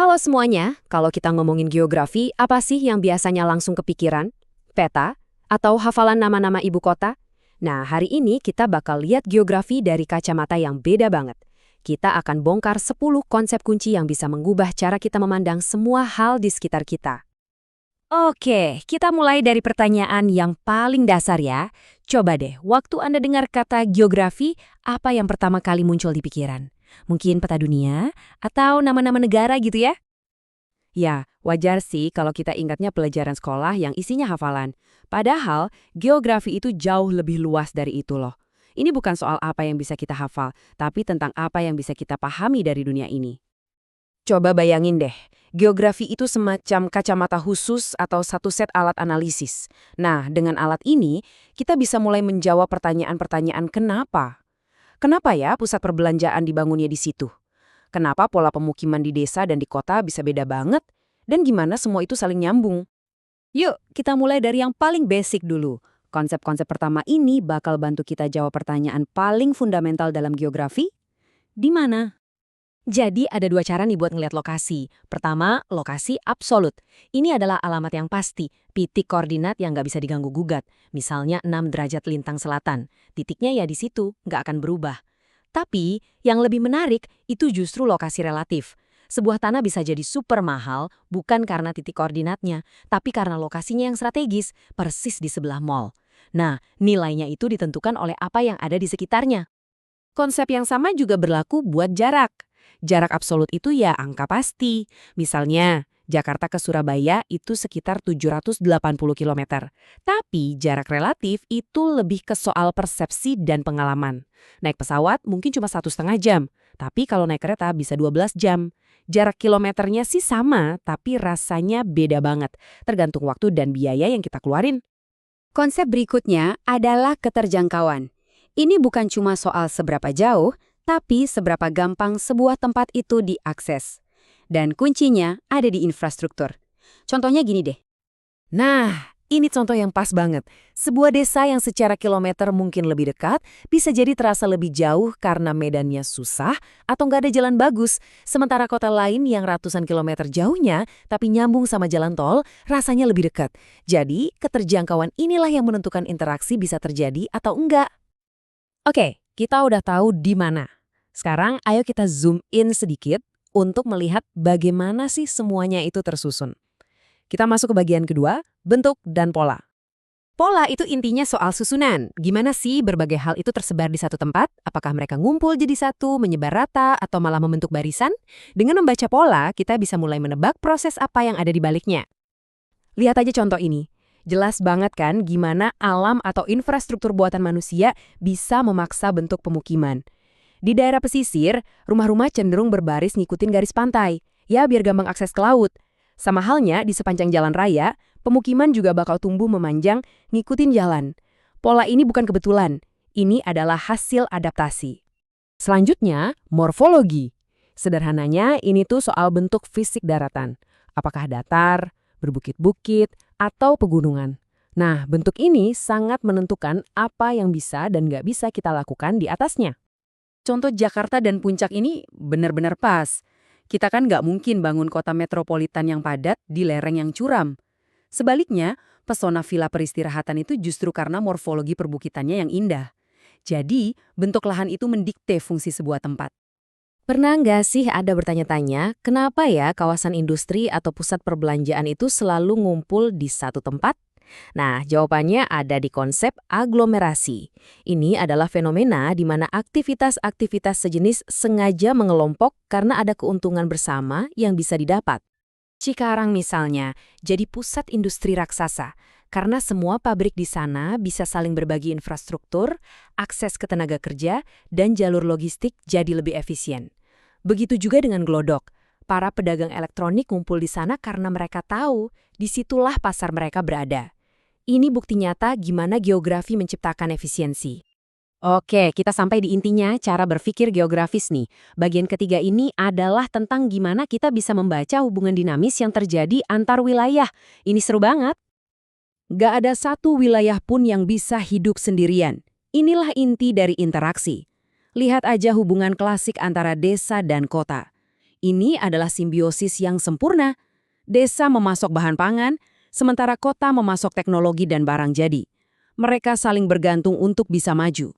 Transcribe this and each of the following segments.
Halo semuanya, kalau kita ngomongin geografi, apa sih yang biasanya langsung kepikiran? Peta? Atau hafalan nama-nama ibu kota? Nah, hari ini kita bakal lihat geografi dari kacamata yang beda banget. Kita akan bongkar 10 konsep kunci yang bisa mengubah cara kita memandang semua hal di sekitar kita. Oke, kita mulai dari pertanyaan yang paling dasar ya. Coba deh, waktu Anda dengar kata geografi, apa yang pertama kali muncul di pikiran? Mungkin peta dunia? Atau nama-nama negara gitu ya? Ya, wajar sih kalau kita ingatnya pelajaran sekolah yang isinya hafalan. Padahal, geografi itu jauh lebih luas dari itu loh. Ini bukan soal apa yang bisa kita hafal, tapi tentang apa yang bisa kita pahami dari dunia ini. Coba bayangin deh, geografi itu semacam kacamata khusus atau satu set alat analisis. Nah, dengan alat ini, kita bisa mulai menjawab pertanyaan-pertanyaan kenapa. Kenapa ya pusat perbelanjaan dibangunnya di situ? Kenapa pola pemukiman di desa dan di kota bisa beda banget? Dan gimana semua itu saling nyambung? Yuk, kita mulai dari yang paling basic dulu. Konsep-konsep pertama ini bakal bantu kita jawab pertanyaan paling fundamental dalam geografi. Di mana? Jadi ada dua cara nih buat ngeliat lokasi. Pertama, lokasi absolut. Ini adalah alamat yang pasti, titik koordinat yang nggak bisa diganggu-gugat. Misalnya 6 derajat lintang selatan. Titiknya ya di situ, nggak akan berubah. Tapi, yang lebih menarik itu justru lokasi relatif. Sebuah tanah bisa jadi super mahal bukan karena titik koordinatnya, tapi karena lokasinya yang strategis, persis di sebelah mall. Nah, nilainya itu ditentukan oleh apa yang ada di sekitarnya. Konsep yang sama juga berlaku buat jarak. Jarak absolut itu ya angka pasti. Misalnya, Jakarta ke Surabaya itu sekitar 780 km. Tapi jarak relatif itu lebih ke soal persepsi dan pengalaman. Naik pesawat mungkin cuma 1,5 jam, tapi kalau naik kereta bisa 12 jam. Jarak kilometernya sih sama, tapi rasanya beda banget, tergantung waktu dan biaya yang kita keluarin. Konsep berikutnya adalah keterjangkauan. Ini bukan cuma soal seberapa jauh, tapi seberapa gampang sebuah tempat itu diakses. Dan kuncinya ada di infrastruktur. Contohnya gini deh. Nah, ini contoh yang pas banget. Sebuah desa yang secara kilometer mungkin lebih dekat, bisa jadi terasa lebih jauh karena medannya susah atau nggak ada jalan bagus. Sementara kota lain yang ratusan kilometer jauhnya, tapi nyambung sama jalan tol, rasanya lebih dekat. Jadi, keterjangkauan inilah yang menentukan interaksi bisa terjadi atau enggak. Oke, kita udah tahu di mana. Sekarang ayo kita zoom in sedikit untuk melihat bagaimana sih semuanya itu tersusun. Kita masuk ke bagian kedua, bentuk dan pola. Pola itu intinya soal susunan. Gimana sih berbagai hal itu tersebar di satu tempat? Apakah mereka ngumpul jadi satu, menyebar rata, atau malah membentuk barisan? Dengan membaca pola, kita bisa mulai menebak proses apa yang ada di baliknya. Lihat aja contoh ini. Jelas banget kan gimana alam atau infrastruktur buatan manusia bisa memaksa bentuk pemukiman. Di daerah pesisir, rumah-rumah cenderung berbaris ngikutin garis pantai. Ya, biar gampang akses ke laut. Sama halnya di sepanjang jalan raya, pemukiman juga bakal tumbuh memanjang ngikutin jalan. Pola ini bukan kebetulan. Ini adalah hasil adaptasi. Selanjutnya, morfologi. Sederhananya, ini tuh soal bentuk fisik daratan. Apakah datar, berbukit-bukit, atau pegunungan. Nah, bentuk ini sangat menentukan apa yang bisa dan nggak bisa kita lakukan di atasnya. Contoh Jakarta dan Puncak ini benar-benar pas. Kita kan nggak mungkin bangun kota metropolitan yang padat di lereng yang curam. Sebaliknya, pesona villa peristirahatan itu justru karena morfologi perbukitannya yang indah. Jadi, bentuk lahan itu mendikte fungsi sebuah tempat. Pernah nggak sih ada bertanya-tanya, kenapa ya kawasan industri atau pusat perbelanjaan itu selalu ngumpul di satu tempat? Nah, jawabannya ada di konsep aglomerasi. Ini adalah fenomena di mana aktivitas-aktivitas sejenis sengaja mengelompok karena ada keuntungan bersama yang bisa didapat. Cikarang misalnya, jadi pusat industri raksasa, karena semua pabrik di sana bisa saling berbagi infrastruktur, akses ke tenaga kerja, dan jalur logistik jadi lebih efisien. Begitu juga dengan Glodok. Para pedagang elektronik ngumpul di sana karena mereka tahu disitulah pasar mereka berada. Ini bukti nyata gimana geografi menciptakan efisiensi. Oke, kita sampai di intinya cara berpikir geografis nih. Bagian ketiga ini adalah tentang gimana kita bisa membaca hubungan dinamis yang terjadi antar wilayah. Ini seru banget. Gak ada satu wilayah pun yang bisa hidup sendirian. Inilah inti dari interaksi. Lihat aja hubungan klasik antara desa dan kota. Ini adalah simbiosis yang sempurna. Desa memasok bahan pangan, sementara kota memasok teknologi dan barang jadi. Mereka saling bergantung untuk bisa maju.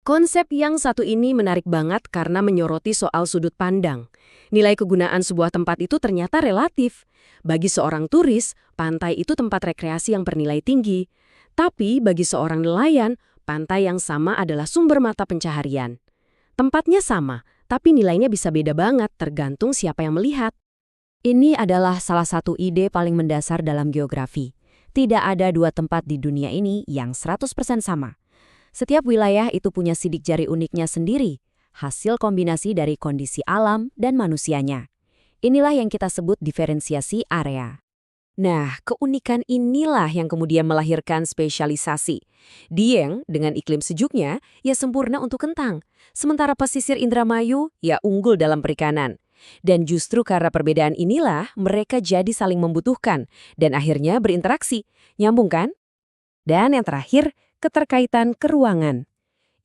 Konsep yang satu ini menarik banget karena menyoroti soal sudut pandang. Nilai kegunaan sebuah tempat itu ternyata relatif. Bagi seorang turis, pantai itu tempat rekreasi yang bernilai tinggi. Tapi bagi seorang nelayan, pantai yang sama adalah sumber mata pencaharian. Tempatnya sama, tapi nilainya bisa beda banget tergantung siapa yang melihat. Ini adalah salah satu ide paling mendasar dalam geografi. Tidak ada dua tempat di dunia ini yang 100% sama. Setiap wilayah itu punya sidik jari uniknya sendiri, hasil kombinasi dari kondisi alam dan manusianya. Inilah yang kita sebut diferensiasi area. Nah, keunikan inilah yang kemudian melahirkan spesialisasi. Dieng dengan iklim sejuknya, ya sempurna untuk kentang. Sementara pesisir Indramayu, ya unggul dalam perikanan. Dan justru karena perbedaan inilah, mereka jadi saling membutuhkan dan akhirnya berinteraksi. Nyambung kan? Dan yang terakhir, keterkaitan keruangan.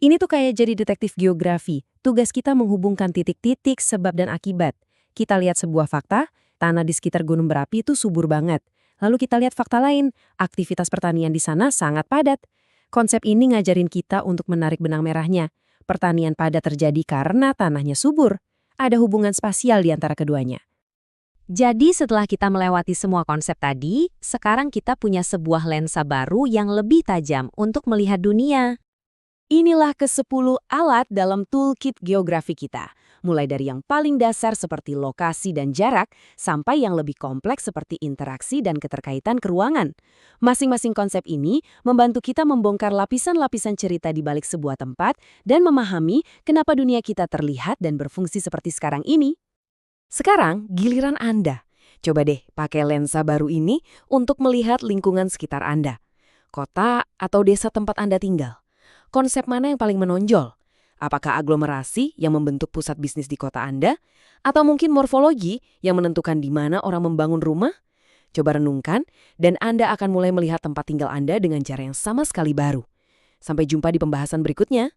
Ini tuh kayak jadi detektif geografi. Tugas kita menghubungkan titik-titik sebab dan akibat. Kita lihat sebuah fakta, tanah di sekitar gunung berapi itu subur banget. Lalu kita lihat fakta lain, aktivitas pertanian di sana sangat padat. Konsep ini ngajarin kita untuk menarik benang merahnya. Pertanian padat terjadi karena tanahnya subur. Ada hubungan spasial di antara keduanya. Jadi setelah kita melewati semua konsep tadi, sekarang kita punya sebuah lensa baru yang lebih tajam untuk melihat dunia. Inilah ke-10 alat dalam toolkit geografi kita. Mulai dari yang paling dasar seperti lokasi dan jarak, sampai yang lebih kompleks seperti interaksi dan keterkaitan keruangan. Masing-masing konsep ini membantu kita membongkar lapisan-lapisan cerita di balik sebuah tempat dan memahami kenapa dunia kita terlihat dan berfungsi seperti sekarang ini. Sekarang, giliran Anda. Coba deh pakai lensa baru ini untuk melihat lingkungan sekitar Anda. Kota atau desa tempat Anda tinggal. Konsep mana yang paling menonjol? Apakah aglomerasi yang membentuk pusat bisnis di kota Anda? Atau mungkin morfologi yang menentukan di mana orang membangun rumah? Coba renungkan, dan Anda akan mulai melihat tempat tinggal Anda dengan cara yang sama sekali baru. Sampai jumpa di pembahasan berikutnya.